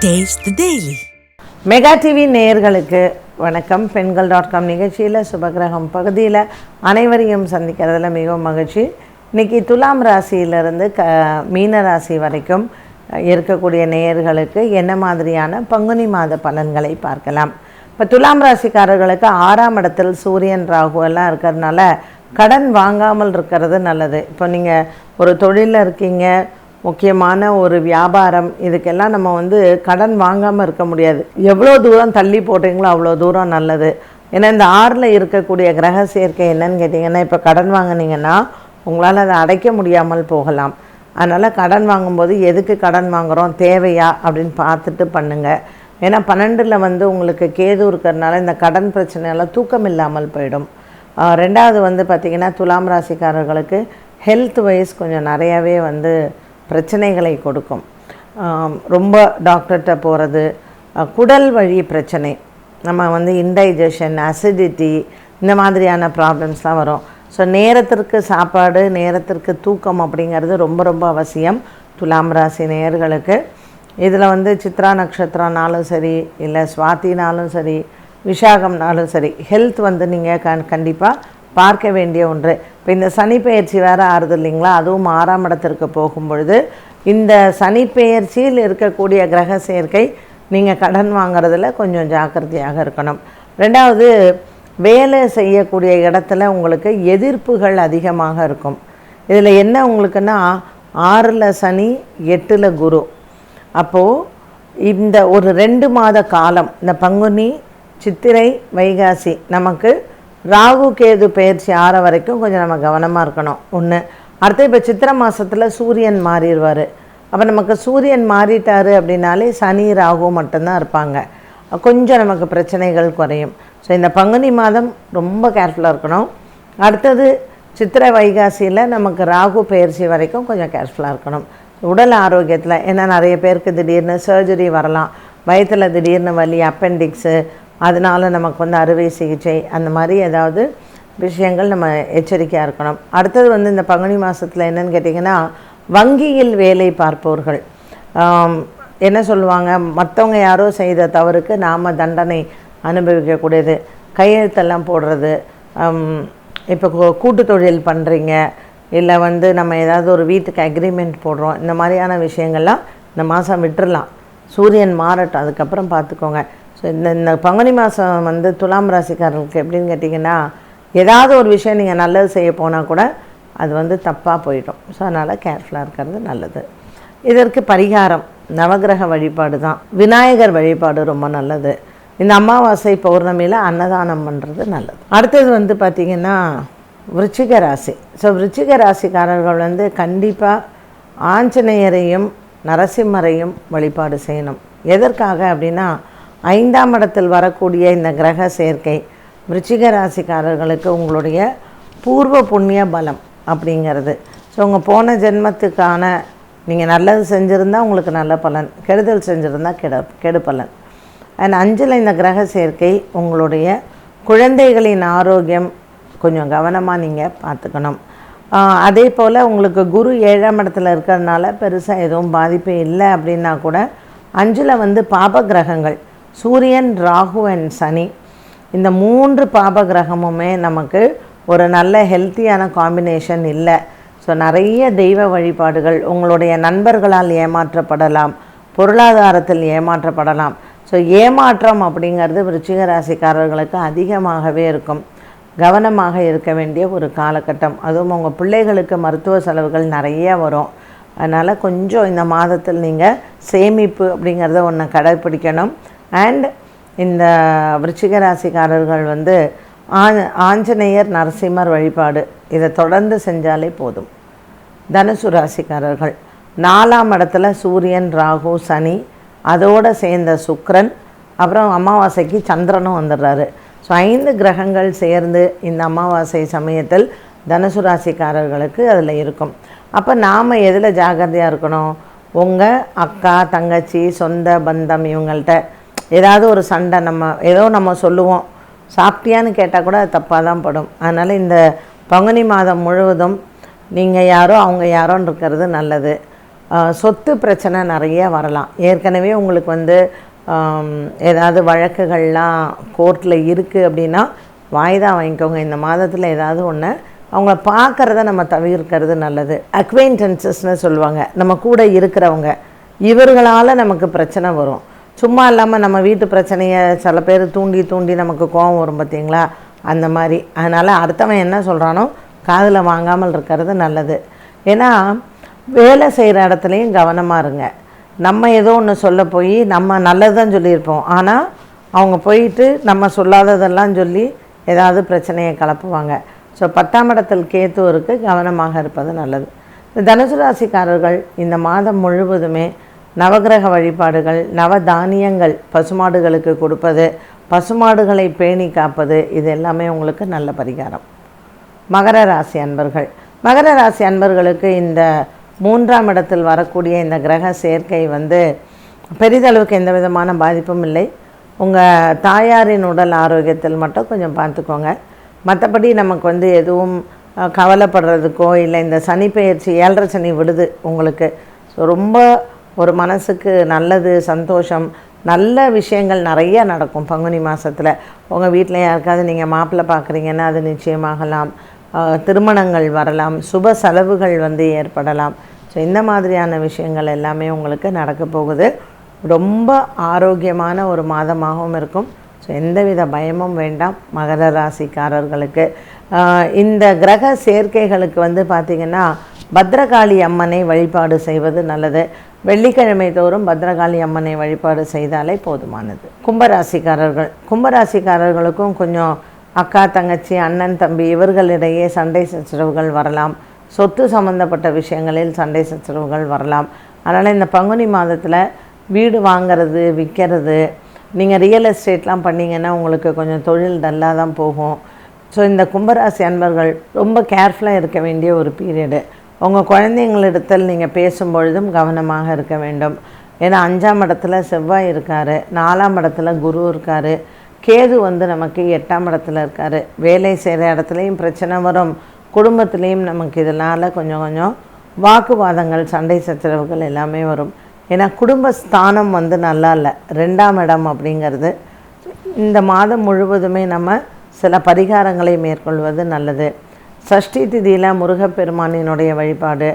Taste the Daily. Mega TV நேயர்களுக்கு வணக்கம். பெண்கள்.com நிகழ்ச்சியில் சுபகிரகம் பகுதியில் அனைவரையும் சந்திக்கிறதுல மிகவும் மகிழ்ச்சி. இன்றைக்கி துலாம் ராசியிலிருந்து மீன ராசி வரைக்கும் இருக்கக்கூடிய நேயர்களுக்கு என்ன மாதிரியான பங்குனி மாத பலன்களை பார்க்கலாம். இப்போ துலாம் ராசிக்காரர்களுக்கு 6ஆம் இடத்தில் சூரியன் ராகு எல்லாம் இருக்கிறதுனால கடன் வாங்காமல் இருக்கிறது நல்லது. இப்போ நீங்கள் ஒரு தொழிலில் இருக்கீங்க, முக்கியமான ஒரு வியாபாரம், இதுக்கெல்லாம் நம்ம கடன் வாங்காமல் இருக்க முடியாது. எவ்வளோ தூரம் தள்ளி போடுறீங்களோ அவ்வளோ தூரம் நல்லது. ஏன்னா இந்த 6ல் இருக்கக்கூடிய கிரக சேர்க்கை என்னன்னு கேட்டிங்கன்னா, இப்போ கடன் வாங்கினீங்கன்னா உங்களால் அதை அடைக்க முடியாமல் போகலாம். அதனால் கடன் வாங்கும்போது எதுக்கு கடன் வாங்குகிறோம், தேவையா அப்படின்னு பார்த்துட்டு பண்ணுங்கள். ஏன்னா 12ல் உங்களுக்கு கேது இருக்கிறதுனால இந்த கடன் பிரச்சனையெல்லாம் தூக்கம் இல்லாமல் போயிடும். ரெண்டாவது பார்த்திங்கன்னா துலாம் ராசிக்காரர்களுக்கு ஹெல்த் வைஸ் கொஞ்சம் நிறையாவே பிரச்சனைகளை கொடுக்கும். ரொம்ப டாக்டர்கிட்ட போகிறது, குடல் வழி பிரச்சனை, நம்ம இன்டைஜஷன், அசிடிட்டி, இந்த மாதிரியான ப்ராப்ளம்ஸ்லாம் வரும். ஸோ நேரத்திற்கு சாப்பாடு, நேரத்திற்கு தூக்கம் அப்படிங்கிறது ரொம்ப ரொம்ப அவசியம் துலாம் ராசி நேயர்களுக்கு. இதில் சித்ரா நட்சத்திரம்னாலும் சரி, இல்லை சுவாத்தினாலும் சரி, விஷாகம்னாலும் சரி, ஹெல்த் நீங்கள் கண்டிப்பாக பார்க்க வேண்டிய ஒன்று. இப்போ இந்த சனி பெயர்ச்சி வேறு ஆறுது இல்லைங்களா, அதுவும் 6ஆம் இடத்திற்கு போகும்பொழுது இந்த சனி பெயர்ச்சியில் இருக்கக்கூடிய கிரக சேர்க்கை நீங்கள் கடன் வாங்கிறதுல கொஞ்சம் ஜாக்கிரதையாக இருக்கணும். ரெண்டாவது, வேலை செய்யக்கூடிய இடத்துல உங்களுக்கு எதிர்ப்புகள் அதிகமாக இருக்கும். இதில் என்ன உங்களுக்குன்னா 6ல் சனி, 8ல் குரு. அப்போது இந்த ஒரு 2 மாத காலம், இந்த பங்குனி, சித்திரை, வைகாசி, நமக்கு ராகு கேது பெயர்ச்சி 6 வரைக்கும் கொஞ்சம் நம்ம கவனமாக இருக்கணும். ஒன்று. அடுத்து இப்போ சித்திரை மாதத்தில் சூரியன் மாறிடுவார். அப்போ நமக்கு சூரியன் மாறிட்டார் அப்படின்னாலே சனி ராகு மட்டும்தான் இருப்பாங்க. கொஞ்சம் நமக்கு பிரச்சனைகள் குறையும். ஸோ இந்த பங்குனி மாதம் ரொம்ப கேர்ஃபுல்லாக இருக்கணும். அடுத்தது சித்திரை வைகாசியில் நமக்கு ராகு பெயர்ச்சி வரைக்கும் கொஞ்சம் கேர்ஃபுல்லாக இருக்கணும். உடல் ஆரோக்கியத்தில், ஏன்னா நிறைய பேருக்கு திடீர்னு சர்ஜரி வரலாம், வயிற்றில் திடீர்னு வலி, அப்பெண்டிக்ஸு, அதனால் நமக்கு அறுவை சிகிச்சை, அந்த மாதிரி ஏதாவது விஷயங்கள் நம்ம எச்சரிக்கையாக இருக்கணும். அடுத்தது இந்த பங்குனி மாதத்தில் என்னென்னு கேட்டிங்கன்னா, வங்கியில் வேலை பார்ப்பவர்கள் என்ன சொல்லுவாங்க, மற்றவங்க யாரோ செய்த தவறுக்கு நாம் தண்டனை அனுபவிக்கக்கூடியது, கையெழுத்தெல்லாம் போடுறது, இப்போ கூட்டு தொழில் பண்ணுறீங்க, இல்லை நம்ம ஏதாவது ஒரு வீட்டுக்கு அக்ரிமெண்ட் போடுறோம், இந்த மாதிரியான விஷயங்கள்லாம் இந்த மாதம் விட்டுடலாம். சூரியன் மாறட்டும், அதுக்கப்புறம் பார்த்துக்கோங்க. ஸோ இந்த பங்குனி மாதம் துலாம் ராசிக்காரர்களுக்கு எப்படின்னு கேட்டிங்கன்னா, ஏதாவது ஒரு விஷயம் நீங்கள் நல்லது செய்ய போனால் கூட அது தப்பாக போயிடும். ஸோ அதனால் கேர்ஃபுல்லாக இருக்கிறது நல்லது. இதற்கு பரிகாரம் நவகிரக வழிபாடு தான். விநாயகர் வழிபாடு ரொம்ப நல்லது. இந்த அமாவாசை பௌர்ணமியில் அன்னதானம் பண்ணுறது நல்லது. அடுத்தது பார்த்திங்கன்னா விருச்சிக ராசி. ஸோ விருச்சிக ராசிக்காரர்கள் கண்டிப்பாக ஆஞ்சநேயரையும் நரசிம்மரையும் வழிபாடு செய்யணும். எதற்காக அப்படின்னா, 5ஆம் இடத்தில் வரக்கூடிய இந்த கிரக சேர்க்கை விருச்சிக ராசிக்காரர்களுக்கு உங்களுடைய பூர்வ புண்ணிய பலம் அப்படிங்கிறது. ஸோ உங்கள் போன ஜென்மத்துக்கான நீங்கள் நல்லது செஞ்சுருந்தால் உங்களுக்கு நல்ல பலன், கெடுதல் செஞ்சுருந்தால் கெடு பலன். அண்ட் 5ல் இந்த கிரக சேர்க்கை உங்களுடைய குழந்தைகளின் ஆரோக்கியம் கொஞ்சம் கவனமாக நீங்கள் பார்த்துக்கணும். அதே போல் உங்களுக்கு குரு 7ஆம் இடத்துல இருக்கிறதுனால பெருசாக எதுவும் பாதிப்பு இல்லை அப்படின்னா கூட 5ல் பாப கிரகங்கள் சூரியன், ராகு அண்ட் சனி, இந்த 3 பாப கிரகமுமே நமக்கு ஒரு நல்ல ஹெல்த்தியான காம்பினேஷன் இல்லை. ஸோ நிறைய தெய்வ வழிபாடுகள், உங்களுடைய நண்பர்களால் ஏமாற்றப்படலாம், பொருளாதாரத்தில் ஏமாற்றப்படலாம். ஸோ ஏமாற்றம் அப்படிங்கிறது விருச்சிக ராசிக்காரர்களுக்கு அதிகமாகவே இருக்கும். கவனமாக இருக்க வேண்டிய ஒரு காலகட்டம். அதுவும் உங்கள் பிள்ளைகளுக்கு மருத்துவ செலவுகள் நிறைய வரும். அதனால் கொஞ்சம் இந்த மாதத்தில் நீங்கள் சேமிப்பு அப்படிங்கிறத ஒன்று கடைப்பிடிக்கணும். அண்ட் இந்த விருச்சிக ராசிக்காரர்கள் ஆஞ்சநேயர், நரசிம்மர் வழிபாடு இதை தொடர்ந்து செஞ்சாலே போதும். தனுசு ராசிக்காரர்கள் 4ஆம் இடத்துல சூரியன், ராகு, சனி, அதோடு சேர்ந்த சுக்கிரன், அப்புறம் அமாவாசைக்கு சந்திரனும் வந்துடுறாரு. ஸோ 5 கிரகங்கள் சேர்ந்து இந்த அமாவாசை சமயத்தில் தனுசு ராசிக்காரர்களுக்கு அதில் இருக்கும். அப்போ நாம் எதில் ஜாக்கிரதையாக இருக்கணும், உங்கள் அக்கா, தங்கச்சி, சொந்த பந்தம் இவங்கள்ட்ட ஏதாவது ஒரு சண்டை, நம்ம சொல்லுவோம், சாப்பிட்டியான்னு கேட்டால் கூட அது தப்பாக தான் படும். அதனால் இந்த பங்குனி மாதம் முழுவதும் நீங்கள் யாரோ அவங்க யாரோன்னு இருக்கிறது நல்லது. சொத்து பிரச்சனை நிறைய வரலாம். ஏற்கனவே உங்களுக்கு வந்து ஏதாவது வழக்குகள்லாம் கோர்ட்டில் இருக்குது அப்படின்னா வாய்தா வாங்கிக்கோங்க. இந்த மாதத்தில் ஏதாவது ஒன்று அவங்கள பார்க்குறத நம்ம தவிர்க்கிறது நல்லது. அக்வைண்டன்சஸ்ன்னு சொல்லுவாங்க, நம்ம கூட இருக்கிறவங்க, இவர்களால் நமக்கு பிரச்சனை வரும். சும்மா இல்லாமல் நம்ம வீட்டு பிரச்சனையை சில பேர் தூண்டி நமக்கு கோபம் வரும் பார்த்திங்களா, அந்த மாதிரி. அதனால் அடுத்தவன் என்ன சொல்கிறானோ காதில் வாங்காமல் இருக்கிறது நல்லது. ஏன்னா வேலை செய்கிற இடத்துலையும் கவனமாக இருங்க. நம்ம ஏதோ ஒன்று சொல்ல போய் நம்ம நல்லது தான் சொல்லியிருப்போம், ஆனால் அவங்க போயிட்டு நம்ம சொல்லாததெல்லாம் சொல்லி ஏதாவது பிரச்சனையை கலப்புவாங்க. ஸோ 10ஆம் இடத்தில் கேத்து இருக்குது, கவனமாக இருப்பது நல்லது. இந்த தனுசு ராசிக்காரர்கள் இந்த மாதம் முழுவதுமே நவகிரக வழிபாடுகள், நவ தானியங்கள் பசுமாடுகளுக்கு கொடுப்பது, பசுமாடுகளை பேணி காப்பது, இது எல்லாமே உங்களுக்கு நல்ல பரிகாரம். மகர ராசி அன்பர்கள், மகர ராசி அன்பர்களுக்கு இந்த 3ஆம் இடத்தில் வரக்கூடிய இந்த கிரக சேர்க்கை வந்து பெரிதளவுக்கு எந்த விதமான பாதிப்பும் இல்லை. உங்கள் தாயாரின் உடல் ஆரோக்கியத்தில் மட்டும் கொஞ்சம் பார்த்துக்கோங்க. மற்றபடி நமக்கு வந்து எதுவும் கவலைப்படுறதுக்கோ இல்லை. இந்த சனி பெயர்ச்சி 7.5 சனி விடுது உங்களுக்கு. ஸோ ரொம்ப ஒரு மனசுக்கு நல்லது, சந்தோஷம், நல்ல விஷயங்கள் நிறைய நடக்கும் பங்குனி மாதத்தில். உங்கள் வீட்டில் யாருக்காவது நீங்கள் மாப்பிள்ளை பார்க்குறீங்கன்னா அது நிச்சயமாகலாம், திருமணங்கள் வரலாம், சுப செலவுகள் வந்து ஏற்படலாம். ஸோ இந்த மாதிரியான விஷயங்கள் எல்லாமே உங்களுக்கு நடக்க போகுது. ரொம்ப ஆரோக்கியமான ஒரு மாதமாகவும் இருக்கும். ஸோ எந்தவித பயமும் வேண்டாம் மகர ராசிக்காரர்களுக்கு. இந்த கிரக சேர்க்கைகளுக்கு வந்து பார்த்திங்கன்னா பத்ரகாளி அம்மனை வழிபாடு செய்வது நல்லது. வெள்ளிக்கிழமை தோறும் பத்ரகாளி அம்மனை வழிபாடு செய்தாலே போதுமானது. கும்பராசிக்காரர்களுக்கும் கொஞ்சம் அக்கா தங்கச்சி அண்ணன் தம்பி இவர்களிடையே சண்டை சச்சரவுகள் வரலாம். சொத்து சம்மந்தப்பட்ட விஷயங்களில் சண்டை சச்சரவுகள் வரலாம். அதனால் இந்த பங்குனி மாதத்தில் வீடு வாங்கிறது, விற்கிறது, நீங்கள் ரியல் எஸ்டேட்லாம் பண்ணிங்கன்னா உங்களுக்கு கொஞ்சம் தொழில் டல்லாக தான் போகும். ஸோ இந்த கும்பராசி அன்பர்கள் ரொம்ப கேர்ஃபுல்லாக இருக்க வேண்டிய ஒரு பீரியடு. உங்கள் குழந்தைங்களிடத்தில் நீங்கள் பேசும்பொழுதும் கவனமாக இருக்க வேண்டும். ஏன்னா 5ஆம் இடத்துல செவ்வாய் இருக்கார், 4ஆம் இடத்துல குரு இருக்கார், கேது வந்து நமக்கு 8ஆம் இடத்துல இருக்கார். வேலை செய்கிற இடத்துலையும் பிரச்சனை வரும், குடும்பத்துலேயும் நமக்கு இதனால் கொஞ்சம் வாக்குவாதங்கள், சண்டை சச்சரவுகள் எல்லாமே வரும். ஏன்னா குடும்பஸ்தானம் வந்து நல்லா இல்லை, 2ஆம் இடம் அப்படிங்கிறது. இந்த மாதம் முழுவதுமே நம்ம சில பரிகாரங்களை மேற்கொள்வது நல்லது. சஷ்டி திதியில் முருகப்பெருமானினுடைய வழிபாடு,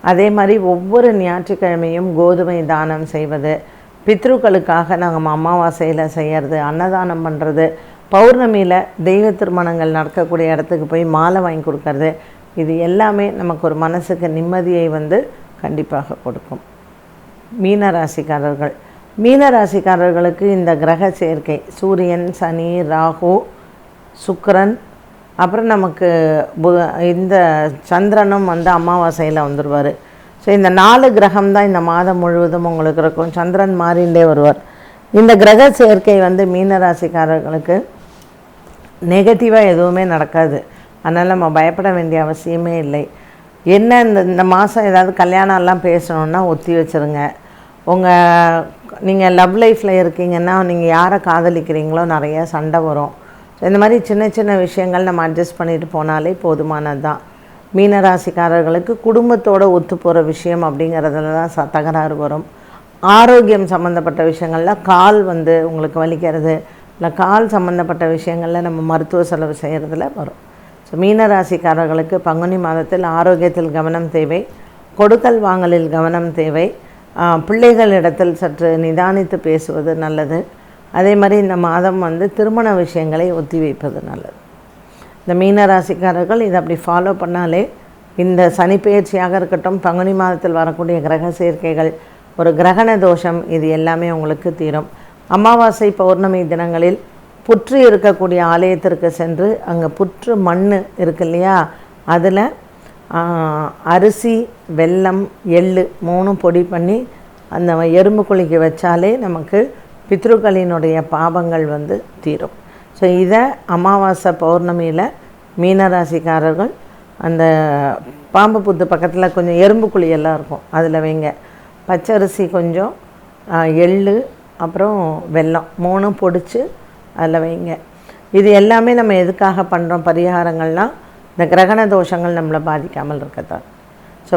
அதே மாதிரி ஒவ்வொரு ஞாயிற்றுக்கிழமையும் கோதுமை தானம் செய்வது, பித்ருக்களுக்காக நாங்கள் அமாவாசையில் செய்கிறது, அன்னதானம் பண்ணுறது, பௌர்ணமியில் தெய்வ திருமணங்கள் நடக்கக்கூடிய இடத்துக்கு போய் மாலை வாங்கி கொடுக்கறது, இது எல்லாமே நமக்கு ஒரு மனசுக்கு நிம்மதியை வந்து கண்டிப்பாக கொடுக்கும். மீனராசிக்காரர்களுக்கு இந்த கிரக சேர்க்கை சூரியன், சனி, ராகு, சுக்கிரன், அப்புறம் நமக்கு இந்த சந்திரனும் வந்து அமாவாசையில் வந்துடுவார். ஸோ இந்த 4 கிரகம் தான் இந்த மாதம் முழுவதும் உங்களுக்கு இருக்கும். சந்திரன் மாறிண்டே வருவார். இந்த கிரக சேர்க்கை வந்து மீனராசிக்காரர்களுக்கு நெகட்டிவாக எதுவுமே நடக்காது. அதனால் நம்ம பயப்பட வேண்டிய அவசியமே இல்லை. என்ன இந்த மாதம் ஏதாவது கல்யாணம்லாம் பேசணுன்னா ஒத்தி வச்சுருங்க. நீங்கள் லவ் லைஃப்பில் இருக்கீங்கன்னா நீங்கள் யாரை காதலிக்கிறீங்களோ நிறையா சண்டை வரும். ஸோ இந்த மாதிரி சின்ன விஷயங்கள் நம்ம அட்ஜஸ்ட் பண்ணிட்டு போனாலே போதுமானது தான். மீனராசிக்காரர்களுக்கு குடும்பத்தோடு ஒத்து போகிற விஷயம் அப்படிங்கிறதுல தான் தகராறு வரும். ஆரோக்கியம் சம்மந்தப்பட்ட விஷயங்களில் கால் வந்து உங்களுக்கு வலிக்கிறது, இல்லை கால் சம்மந்தப்பட்ட விஷயங்களில் நம்ம மருத்துவ செலவு செய்கிறதுல வரும். ஸோ மீனராசிக்காரர்களுக்கு பங்குனி மாதத்தில் ஆரோக்கியத்தில் கவனம் தேவை, கொடுக்கல் வாங்கலில் கவனம் தேவை, பிள்ளைகளிடத்தில் சற்று நிதானித்து பேசுவது நல்லது. அதே மாதிரி இந்த மாதம் வந்து திருமண விஷயங்களை ஒத்தி வைப்பது நல்லது. இந்த மீனராசிக்காரர்கள் இதை அப்படி ஃபாலோ பண்ணாலே இந்த சனி பெயர்ச்சியாக இருக்கட்டும், பங்குனி மாதத்தில் வரக்கூடிய கிரக சேர்க்கைகள், ஒரு கிரகண தோஷம், இது எல்லாமே உங்களுக்கு தீரும். அமாவாசை பௌர்ணமி தினங்களில் புற்று இருக்கக்கூடிய ஆலயத்திற்கு சென்று அங்கே புற்று மண் இருக்கு இல்லையா, அதில் அரிசி, வெல்லம், எள்ளு 3 பொடி பண்ணி அந்த எறும்பு குளிக்க வச்சாலே நமக்கு பித்ருக்களினுடைய பாபங்கள் வந்து தீரும். ஸோ இதை அமாவாசை பௌர்ணமியில் மீனராசிக்காரர்கள் அந்த பாம்பு புத்து பக்கத்தில் கொஞ்சம் எறும்பு குழியெல்லாம் இருக்கும், அதில் வைங்க. பச்சரிசி கொஞ்சம், எள்ளு, அப்புறம் வெல்லம் 3 பொடிச்சு அதில் வைங்க. இது எல்லாமே நம்ம எதுக்காக பண்ணுறோம் பரிகாரங்கள்னால் இந்த கிரகண தோஷங்கள் நம்மளை பாதிக்காமல் இருக்கத்தான். ஸோ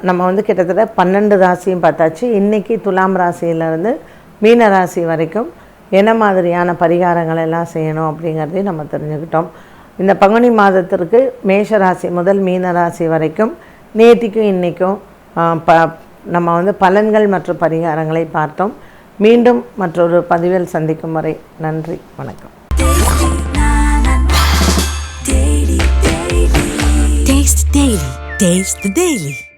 நம்ம வந்து கிட்டத்தட்ட 12 ராசியும் பார்த்தாச்சு. இன்றைக்கி துலாம் ராசியிலேருந்து மீன ராசி வரைக்கும் என்ன மாதிரியான பரிகாரங்கள் எல்லாம் செய்யணும் அப்படிங்கிறதையும் நம்ம தெரிஞ்சுக்கிட்டோம். இந்த பங்குனி மாதத்திற்கு மேஷ ராசி முதல் மீன ராசி வரைக்கும் நேற்றுக்கும் இன்றைக்கும் நம்ம வந்து பலன்கள் மற்றும் பரிகாரங்களை பார்த்தோம். மீண்டும் மற்றொரு பதிவில் சந்திக்கும் வரை நன்றி, வணக்கம். Taste the Daily.